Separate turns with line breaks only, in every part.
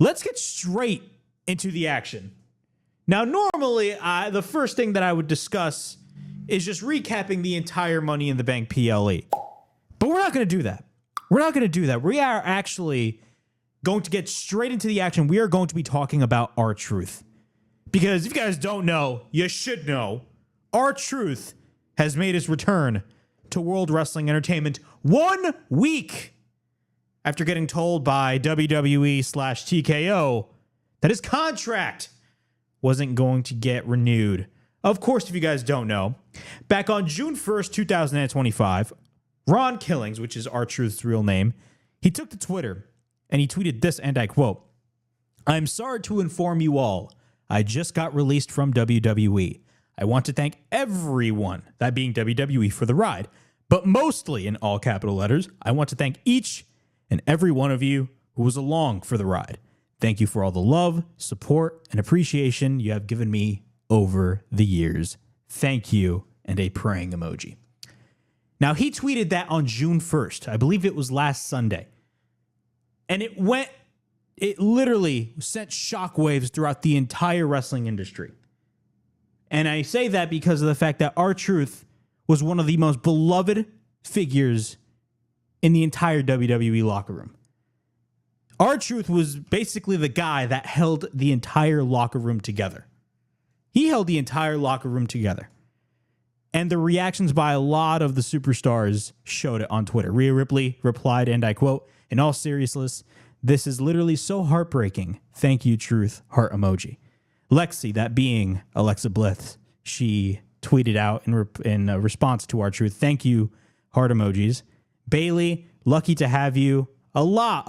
let's get straight into the action. Now, normally, the first thing that I would discuss is just recapping the entire Money in the Bank PLE. But we're not going to do that. We're not going to do that. We are actually going to get straight into the action. We are going to be talking about rtruth. Because if you guys don't know, you should know, rtruth has made his return to World Wrestling Entertainment 1 week after getting told by WWE/TKO that his contract wasn't going to get renewed. Of course, if you guys don't know, back on June 1st, 2025, Ron Killings, which is rtruth's real name, he took to Twitter and he tweeted this, and I quote, "I'm sorry to inform you all, I just got released from WWE. I want to thank everyone, that being WWE, for the ride, but mostly in all capital letters, I want to thank each and every one of you who was along for the ride. Thank you for all the love, support, and appreciation you have given me over the years. Thank you," and a praying emoji. Now, he tweeted that on June 1st. I believe it was last Sunday. And it literally sent shockwaves throughout the entire wrestling industry. And I say that because of the fact that rtruth was one of the most beloved figures in the entire WWE locker room. rtruth was basically the guy that held the entire locker room together. He held the entire locker room together. And the reactions by a lot of the superstars showed it on Twitter. Rhea Ripley replied, and I quote, "In all seriousness, this is literally so heartbreaking. Thank you, Truth," heart emoji. Lexi, that being Alexa Bliss, she tweeted out in response to rtruth, "Thank you," heart emojis. Bailey, "Lucky to have you." A lot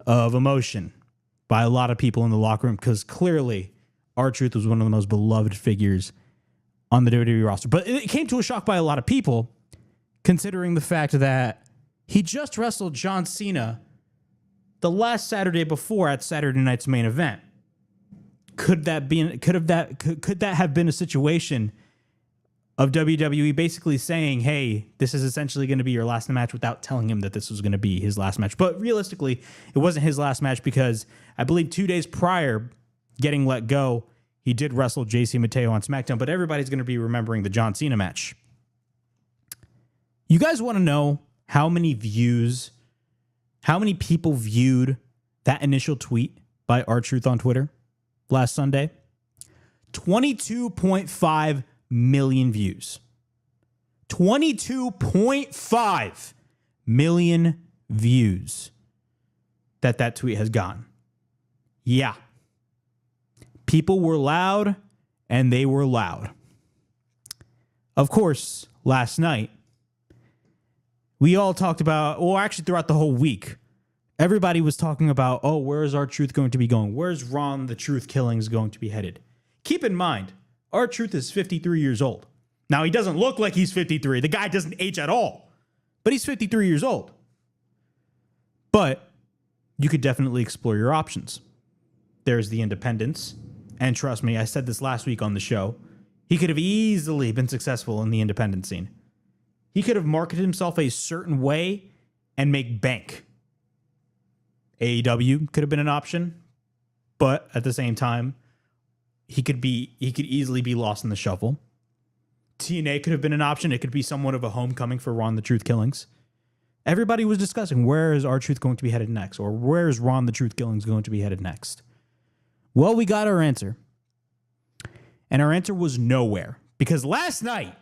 of emotion by a lot of people in the locker room because clearly rtruth was one of the most beloved figures on the WWE roster. But it came to a shock by a lot of people, considering the fact that he just wrestled John Cena the last Saturday before at Saturday Night's Main Event. Could that have been a situation of WWE basically saying, "Hey, this is essentially going to be your last match," without telling him that this was going to be his last match? But realistically, it wasn't his last match because I believe 2 days prior getting let go, he did wrestle JC Mateo on SmackDown, but everybody's going to be remembering the John Cena match. You guys want to know how many people viewed that initial tweet by rtruth on Twitter last Sunday? 22.5 million views. 22.5 million views that tweet has gotten. Yeah. People were loud, and they were loud. Of course, last night, we all talked about, well, actually throughout the whole week, everybody was talking about, oh, where is rtruth going to be going? Where's Ron the Truth Killings going to be headed? Keep in mind, rtruth is 53 years old. Now, he doesn't look like he's 53. The guy doesn't age at all. But he's 53 years old. But you could definitely explore your options. There's the independents. And trust me, I said this last week on the show. He could have easily been successful in the independent scene. He could have marketed himself a certain way and make bank. AEW could have been an option. But at the same time, he could easily be lost in the shuffle. TNA could have been an option. It could be somewhat of a homecoming for Ron the Truth Killings. Everybody was discussing, where is rtruth going to be headed next? Or where is Ron the Truth Killings going to be headed next? Well, we got our answer. And our answer was nowhere. Because last night,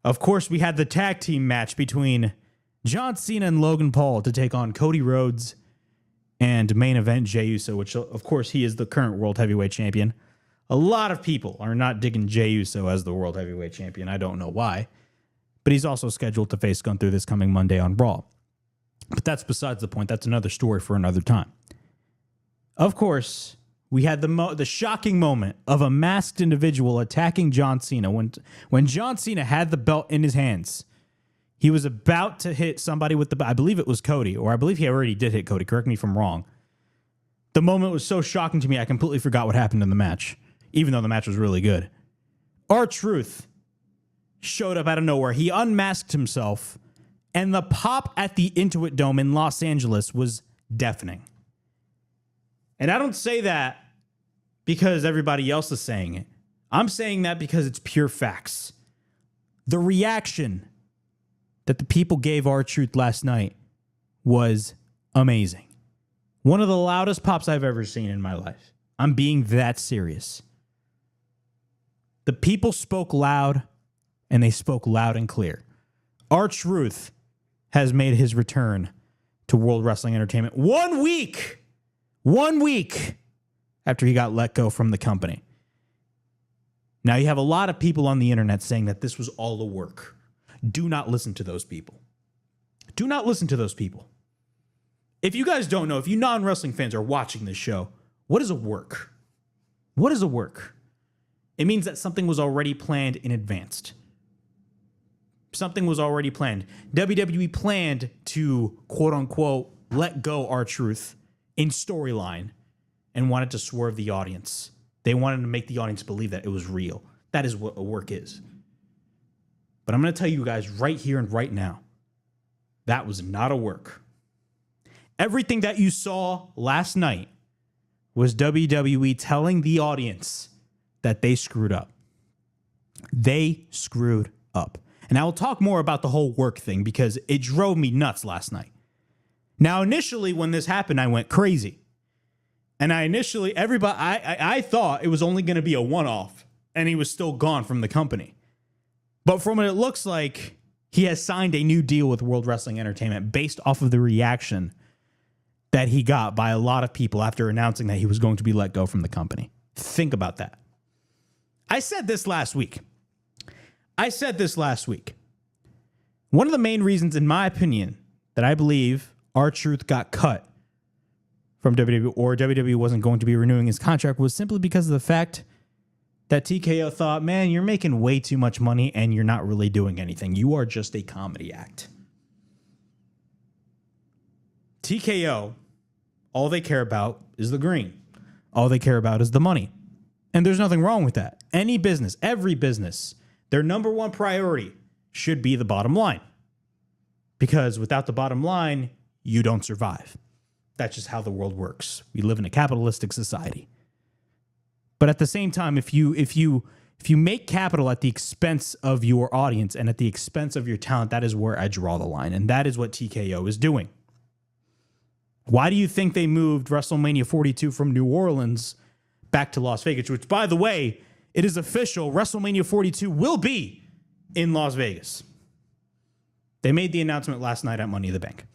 of course, we had the tag team match between John Cena and Logan Paul to take on Cody Rhodes and main event Jey Uso, which, of course, he is the current World Heavyweight Champion. A lot of people are not digging Jey Uso as the World Heavyweight Champion. I don't know why. But he's also scheduled to face Gunther this coming Monday on Raw. But that's besides the point. That's another story for another time. Of course, we had the shocking moment of a masked individual attacking John Cena. When John Cena had the belt in his hands, he was about to hit somebody with the... I believe it was Cody, or I believe he already did hit Cody. Correct me if I'm wrong. The moment was so shocking to me, I completely forgot what happened in the match, even though the match was really good. rtruth showed up out of nowhere. He unmasked himself And the pop at the Intuit Dome in Los Angeles was deafening. And I don't say that because everybody else is saying it. I'm saying that because it's pure facts. The reaction that the people gave rtruth last night was amazing. One of the loudest pops I've ever seen in my life. I'm being that serious. The people spoke loud, and they spoke loud and clear. rtruth has made his return to World Wrestling Entertainment 1 week after he got let go from the company. Now, you have a lot of people on the internet saying that this was all a work. Do not listen to those people. Do not listen to those people. If you guys don't know, if you non-wrestling fans are watching this show, what is a work? What is a work? It means that something was already planned in advance. Something was already planned. WWE planned to, quote unquote, let go rtruth in storyline and wanted to swerve the audience. They wanted to make the audience believe that it was real. That is what a work is. But I'm going to tell you guys right here and right now, that was not a work. Everything that you saw last night was WWE telling the audience that they screwed up. They screwed up. And I will talk more about the whole work thing because it drove me nuts last night. Now, initially, when this happened, I went crazy. And I thought it was only going to be a one-off and he was still gone from the company. But from what it looks like, he has signed a new deal with World Wrestling Entertainment based off of the reaction that he got by a lot of people after announcing that he was going to be let go from the company. Think about that. I said this last week. One of the main reasons, in my opinion, that I believe rtruth got cut from WWE or WWE wasn't going to be renewing his contract was simply because of the fact that TKO thought, man, you're making way too much money and you're not really doing anything. You are just a comedy act. TKO, all they care about is the green. All they care about is the money. And there's nothing wrong with that. Any business, every business, their number one priority should be the bottom line. Because without the bottom line, you don't survive. That's just how the world works. We live in a capitalistic society. But at the same time, if you make capital at the expense of your audience and at the expense of your talent, that is where I draw the line. And that is what TKO is doing. Why do you think they moved WrestleMania 42 from New Orleans back to Las Vegas? Which, by the way, it is official. WrestleMania 42 will be in Las Vegas. They made the announcement last night at Money in the Bank.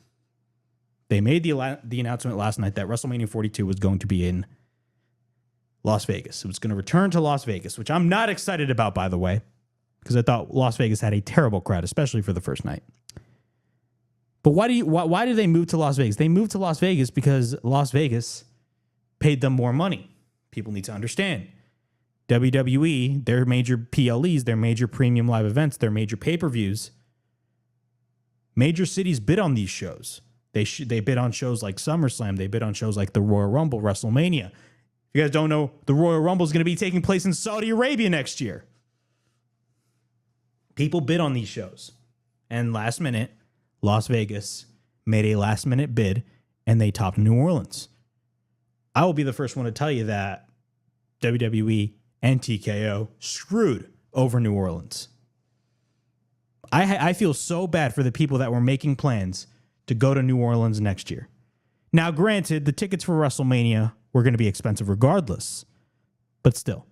They made the announcement last night that WrestleMania 42 was going to be in Las Vegas. It was going to return to Las Vegas, which I'm not excited about, by the way, because I thought Las Vegas had a terrible crowd, especially for the first night. But why do they move to Las Vegas? They moved to Las Vegas because Las Vegas paid them more money. People need to understand. WWE, their major PLEs, their major premium live events, their major pay-per-views, major cities bid on these shows. They bid on shows like SummerSlam. They bid on shows like the Royal Rumble, WrestleMania. If you guys don't know, the Royal Rumble is going to be taking place in Saudi Arabia next year. People bid on these shows. And last minute, Las Vegas made a last minute bid and they topped New Orleans. I will be the first one to tell you that WWE and TKO screwed over New Orleans. I feel so bad for the people that were making plans to go to New Orleans next year. Now, granted, the tickets for WrestleMania were going to be expensive regardless, but still,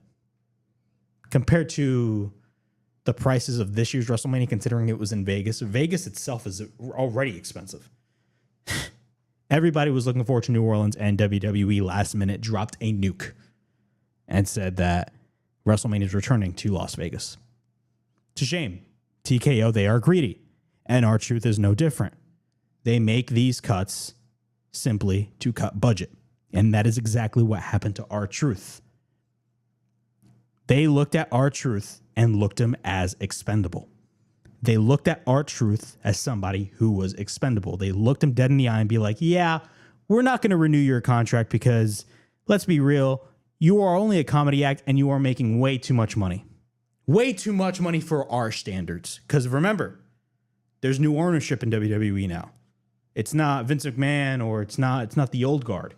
compared to the prices of this year's WrestleMania, considering it was in Vegas, Vegas itself is already expensive. Everybody was looking forward to New Orleans, and WWE last minute dropped a nuke and said that WrestleMania is returning to Las Vegas. It's a shame. TKO, they are greedy, and rtruth is no different. They make these cuts simply to cut budget. And that is exactly what happened to rtruth. They looked at rtruth and looked him as expendable. They looked at rtruth as somebody who was expendable. They looked him dead in the eye and be like, yeah, we're not going to renew your contract because, let's be real, you are only a comedy act and you are making way too much money. Way too much money for our standards. Because remember, There's new ownership in WWE now. It's not Vince McMahon or it's not the old guard.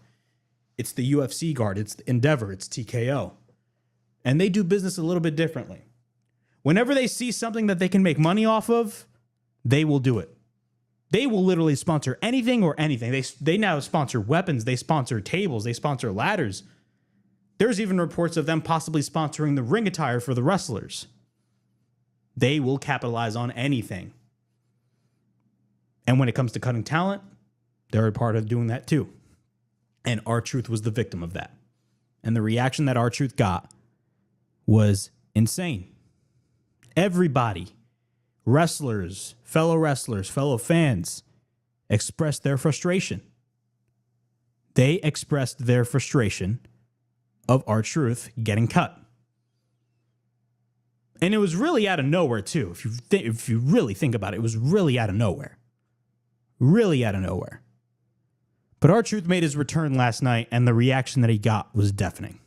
It's the UFC guard. It's Endeavor. It's TKO. And they do business a little bit differently. Whenever they see something that they can make money off of, they will do it. They will literally sponsor anything or anything. They now sponsor weapons. They sponsor tables. They sponsor ladders. There's even reports of them possibly sponsoring the ring attire for the wrestlers. They will capitalize on anything. And when it comes to cutting talent, they're a part of doing that too. And rtruth was the victim of that. And the reaction that rtruth got was insane. Everybody, wrestlers, fellow fans, expressed their frustration. They expressed their frustration of rtruth getting cut. And it was really out of nowhere, too. If you really think about it, it was really out of nowhere. Really out of nowhere. But rtruth made his return last night, and the reaction that he got was deafening.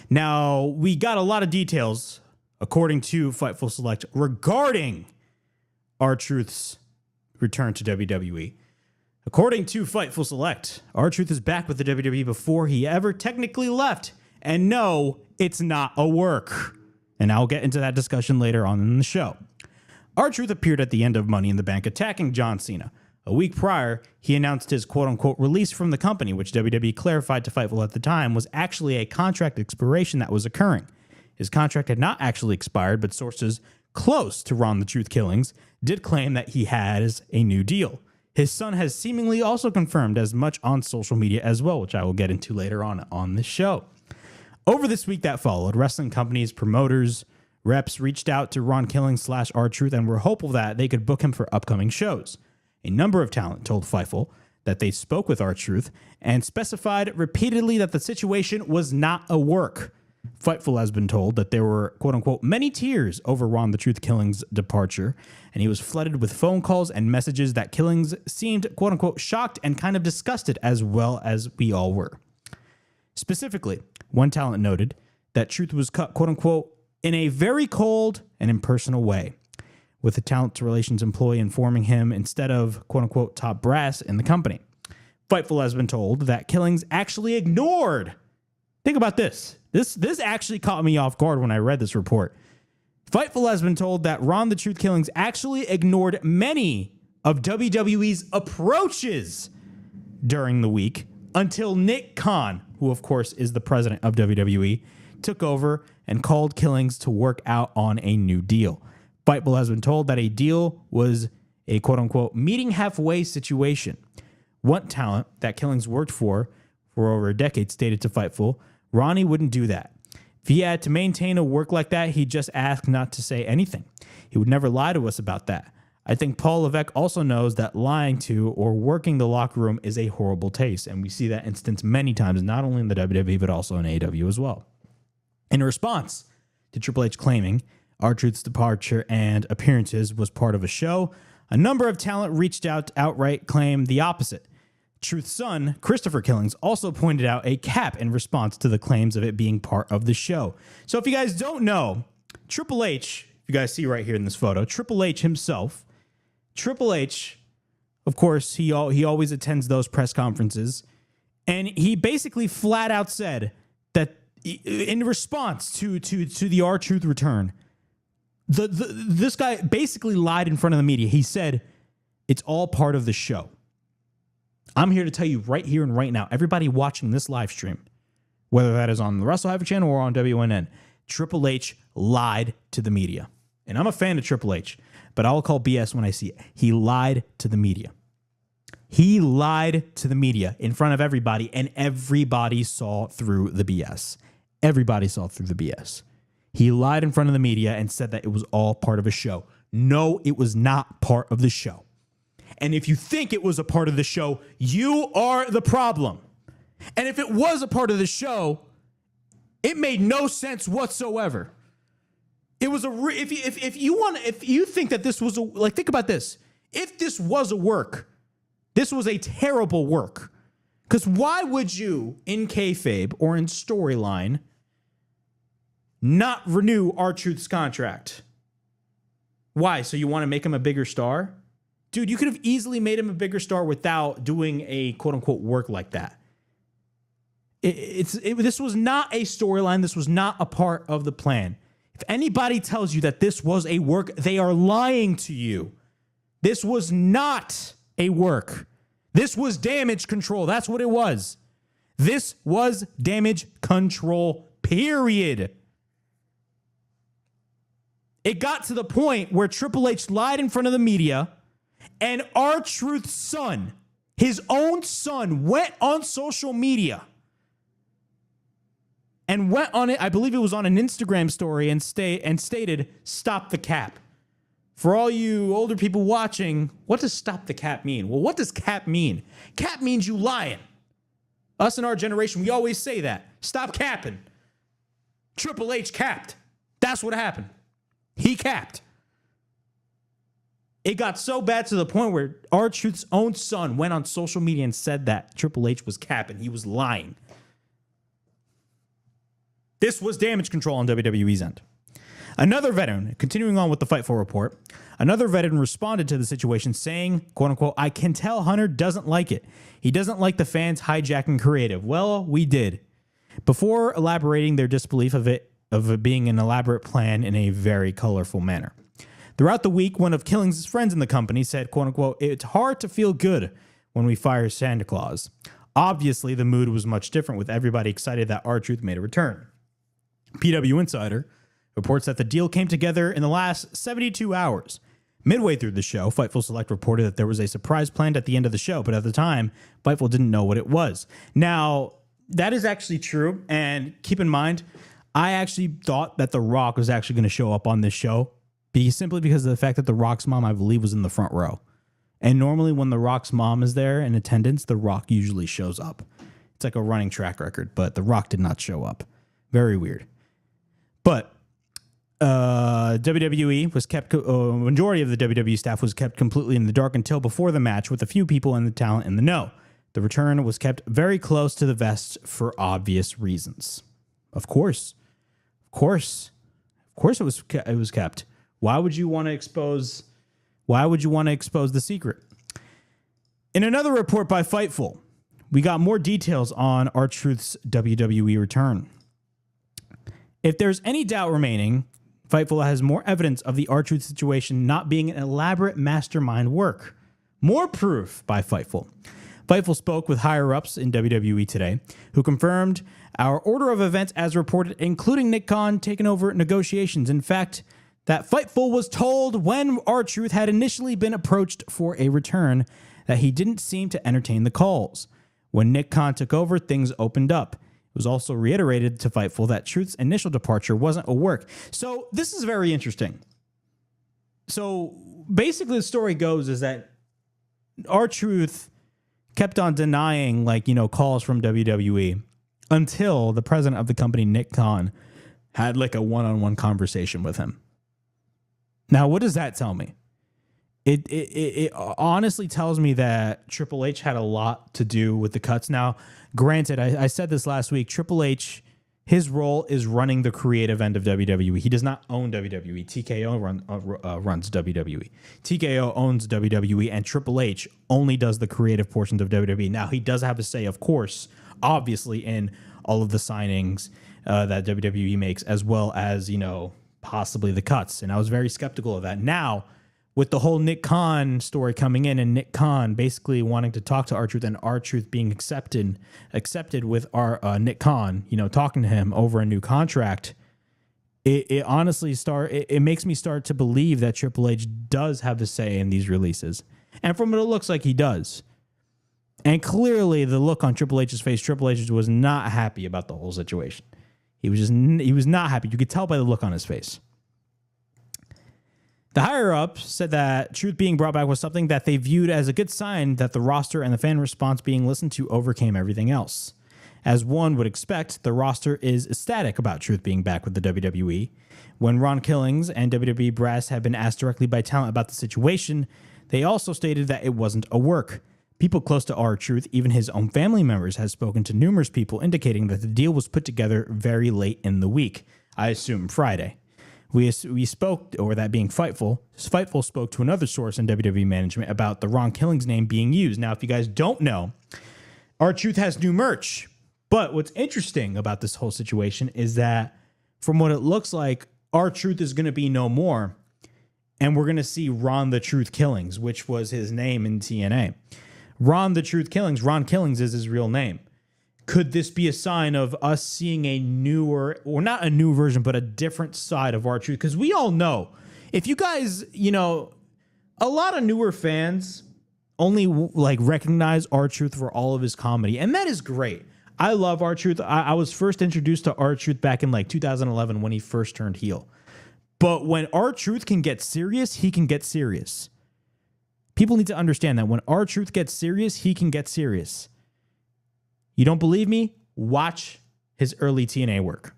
Now, we got a lot of details, according to Fightful Select, regarding rtruth's return to WWE. According to Fightful Select, rtruth is back with the WWE before he ever technically left. And no, it's not a work. And I'll get into that discussion later on in the show. rtruth appeared at the end of Money in the Bank attacking John Cena. A week prior, he announced his quote-unquote release from the company, which WWE clarified to Fightful at the time was actually a contract expiration that was occurring. His contract had not actually expired, but sources close to Ron the Truth Killings did claim that he has a new deal. His son has seemingly also confirmed as much on social media as well, which I will get into later on this show. Over this week that followed, wrestling companies, promoters, reps reached out to Ron Killings / rtruth and were hopeful that they could book him for upcoming shows. A number of talent told Fightful that they spoke with rtruth and specified repeatedly that the situation was not a work. Fightful has been told that there were, quote-unquote, many tears over Ron the Truth Killings' departure, and he was flooded with phone calls and messages that Killings seemed, quote-unquote, shocked and kind of disgusted as well as we all were. Specifically, one talent noted that Truth was cut, quote-unquote, in a very cold and impersonal way, with the talent relations employee informing him instead of, quote-unquote, top brass in the company. Fightful has been told that Killings actually ignored. Think about this. This actually caught me off guard when I read this report. Fightful has been told that Ron the Truth Killings actually ignored many of WWE's approaches during the week until Nick Khan, who of course is the president of WWE, took over and called Killings to work out on a new deal. Fightful has been told that a deal was a quote-unquote meeting halfway situation. One talent that Killings worked for over a decade stated to Fightful, Ronnie wouldn't do that. If he had to maintain a work like that, he'd just ask not to say anything. He would never lie to us about that. I think Paul Levesque also knows that lying to or working the locker room is a horrible taste, and we see that instance many times, not only in the WWE, but also in AEW as well. In response to Triple H claiming rtruth's departure and appearances was part of a show, a number of talent reached out to outright claim the opposite. Truth's son, Christopher Killings, also pointed out a cap in response to the claims of it being part of the show. So if you guys don't know, Triple H, you guys see right here in this photo, Triple H himself, Triple H, of course, he always attends those press conferences, and he basically flat out said that in response to the rtruth return, this guy basically lied in front of the media. He said, it's all part of the show. I'm here to tell you right here and right now, everybody watching this live stream, whether that is on the Wrestle Hyper channel or on WNN, Triple H lied to the media. And I'm a fan of Triple H, but I'll call BS when I see it. He lied to the media. He lied to the media in front of everybody, and everybody saw through the BS. Everybody saw through the BS. He lied in front of the media and said that it was all part of a show. No, it was not part of the show. And if you think it was a part of the show, you are the problem. And if it was a part of the show, it made no sense whatsoever. It was if you think that this was think about this. If this was a work, this was a terrible work. Because why would you, in kayfabe or in storyline, not renew rtruth's contract? Why? So you want to make him a bigger star? dude, you could have easily made him a bigger star without doing a quote unquote work like that. This was not a storyline. This was not a part of the plan. If anybody tells you that this was a work, they are lying to you. This was not a work. This was damage control. That's what it was. This was damage control, period. It got to the point where Triple H lied in front of the media, and rtruth's son, his own son, went on social media and went on it. I believe it was on an Instagram story and stated, "Stop the cap." For all you older people watching, what does "stop the cap" mean? Well, what does cap mean? Cap means you lying. Us in our generation, we always say that. Stop capping. Triple H capped. That's what happened. He capped. It got so bad to the point where rtruth's own son went on social media and said that Triple H was capping. He was lying. This was damage control on WWE's end. Another veteran, continuing on with the Fightful report, another veteran responded to the situation saying, quote unquote, "I can tell Hunter doesn't like it. He doesn't like the fans hijacking creative." Well, we did. Before elaborating their disbelief of it being an elaborate plan in a very colorful manner. Throughout the week, one of Killings' friends in the company said, quote unquote, "It's hard to feel good when we fire Santa Claus." Obviously, the mood was much different with everybody excited that rtruth made a return. PW Insider reports that the deal came together in the last 72 hours. Midway through the show, Fightful Select reported that there was a surprise planned at the end of the show, but at the time, Fightful didn't know what it was. Now, that is actually true, and keep in mind, I actually thought that The Rock was actually going to show up on this show simply because of the fact that The Rock's mom, I believe, was in the front row. And normally when The Rock's mom is there in attendance, The Rock usually shows up. It's like a running track record, but The Rock did not show up. Very weird. But WWE was kept, majority of the WWE staff was kept completely in the dark until before the match, with a few people in the talent in the know. The return was kept very close to the vest for obvious reasons. Of course it was kept. Why would you want to expose the secret? In another report by Fightful, we got more details on rtruth's WWE return. If there's any doubt remaining, Fightful has more evidence of the rtruth situation not being an elaborate mastermind work. More proof by Fightful. Fightful spoke with higher-ups in WWE today, who confirmed our order of events as reported, including Nick Khan taking over negotiations. In fact, that Fightful was told when rtruth had initially been approached for a return that he didn't seem to entertain the calls. When Nick Khan took over, things opened up. It was also reiterated to Fightful that Truth's initial departure wasn't a work. So this is very interesting. So basically the story goes is that rtruth kept on denying calls from WWE until the president of the company, Nick Khan, had a one-on-one conversation with him. Now, what does that tell me? It honestly tells me that Triple H had a lot to do with the cuts. Now, granted, I said this last week, Triple H, his role is running the creative end of WWE. He does not own WWE. TKO runs WWE. TKO owns WWE, and Triple H only does the creative portions of WWE. Now, he does have a say, of course, obviously, in all of the signings that WWE makes, as well as, possibly the cuts. And I was very skeptical of that. Now, with the whole Nick Khan story coming in and Nick Khan basically wanting to talk to rtruth and rtruth being accepted with our Nick Khan, talking to him over a new contract, it honestly it makes me start to believe that Triple H does have a say in these releases. And from what it looks like, he does. And clearly the look on Triple H's face, Triple H was not happy about the whole situation. He was not happy. You could tell by the look on his face. The higher-ups said that Truth being brought back was something that they viewed as a good sign that the roster and the fan response being listened to overcame everything else. As one would expect, the roster is ecstatic about Truth being back with the WWE. When Ron Killings and WWE brass have been asked directly by talent about the situation, they also stated that it wasn't a work. People close to rtruth, even his own family members, has spoken to numerous people indicating that the deal was put together very late in the week, I assume Friday. we spoke, or that being Fightful spoke to another source in WWE management about the Ron Killings name being used. Now, if you guys don't know, rtruth has new merch. But what's interesting about this whole situation is that from what it looks like, rtruth is going to be no more. And we're going to see Ron the Truth Killings, which was his name in TNA. Ron the Truth Killings, Ron Killings is his real name. Could this be a sign of us seeing a newer, or not a new version, but a different side of rtruth? Because we all know, if you guys, you know, a lot of newer fans only like recognize rtruth for all of his comedy. And that is great. I love rtruth. I was first introduced to rtruth back in like 2011 when he first turned heel. But when rtruth can get serious, he can get serious. People need to understand that when rtruth gets serious, he can get serious. You don't believe me? Watch his early TNA work.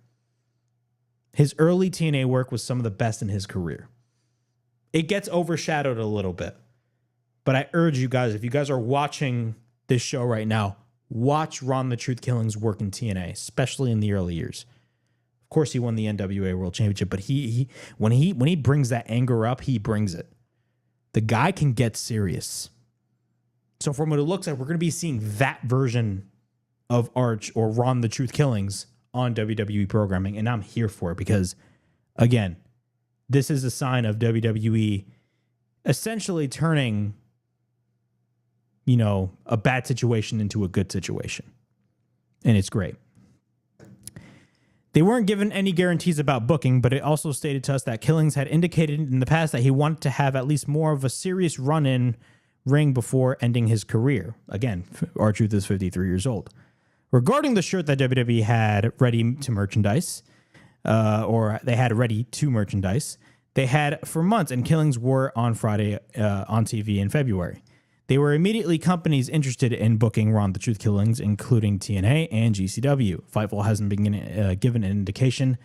His early TNA work was some of the best in his career. It gets overshadowed a little bit. But I urge you guys, if you guys are watching this show right now, watch Ron the Truth Killings work in TNA, especially in the early years. Of course, he won the NWA World Championship, but when he brings that anger up, he brings it. The guy can get serious. So from what it looks like, we're going to be seeing that version of Arch or Ron the Truth Killings on WWE programming, and I'm here for it because, again, this is a sign of WWE essentially turning, you know, a bad situation into a good situation. And it's great. They weren't given any guarantees about booking, but it also stated to us that Killings had indicated in the past that he wanted to have at least more of a serious run-in ring before ending his career. Again, rtruth is 53 years old. Regarding the shirt that WWE had ready to merchandise, or they had ready to merchandise, they had for months, and Killings wore on Friday on TV in February. They were immediately companies interested in booking Ron the Truth Killings, including TNA and GCW. Fightful hasn't been given an indication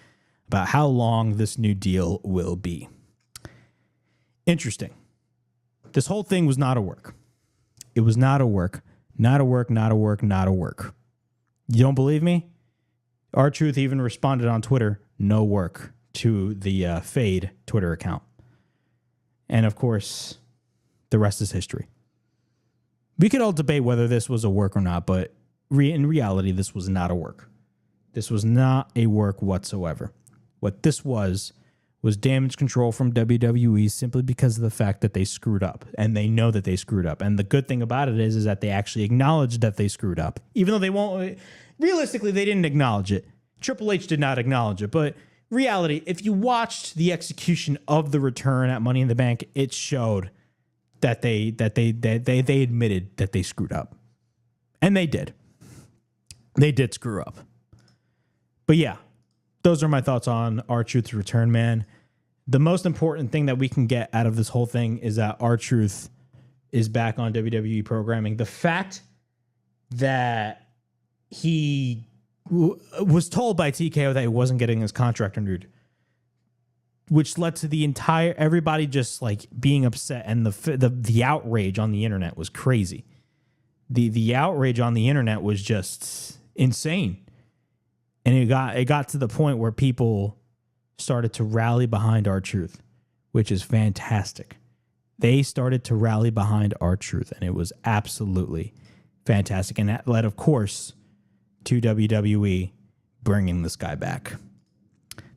about how long this new deal will be. Interesting. This whole thing was not a work. It was not a work. Not a work, not a work, not a work. You don't believe me? rtruth even responded on Twitter, no work, to the Fade Twitter account. And of course, the rest is history. We could all debate whether this was a work or not, but in reality, this was not a work. This was not a work whatsoever. What this was damage control from WWE simply because of the fact that they screwed up, and they know that they screwed up. And the good thing about it is that they actually acknowledged that they screwed up, even though they won't. Realistically, they didn't acknowledge it. Triple H did not acknowledge it, but reality, if you watched the execution of the return at Money in the Bank, it showed that they admitted that they screwed up. And they did. They did screw up. But yeah, those are my thoughts on rtruth's return, man. The most important thing that we can get out of this whole thing is that rtruth is back on WWE programming. The fact that he was told by TKO that he wasn't getting his contract renewed, which led to the entire everybody just like being upset, and the outrage on the internet was crazy. The outrage on the internet was just insane, and it got to the point where people started to rally behind rtruth, which is fantastic. They started to rally behind rtruth, and it was absolutely fantastic, and that led, of course, to WWE bringing this guy back.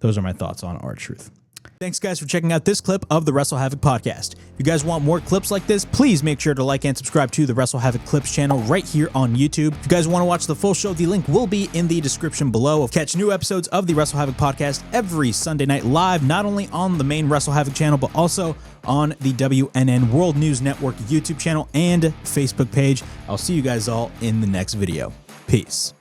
Those are my thoughts on rtruth. Thanks, guys, for checking out this clip of the Wrestle Havoc podcast. If you guys want more clips like this, please make sure to like and subscribe to the Wrestle Havoc Clips channel right here on YouTube. If you guys want to watch the full show, the link will be in the description below. Catch new episodes of the Wrestle Havoc podcast every Sunday night live, not only on the main Wrestle Havoc channel, but also on the WNN World News Network YouTube channel and Facebook page. I'll see you guys all in the next video. Peace.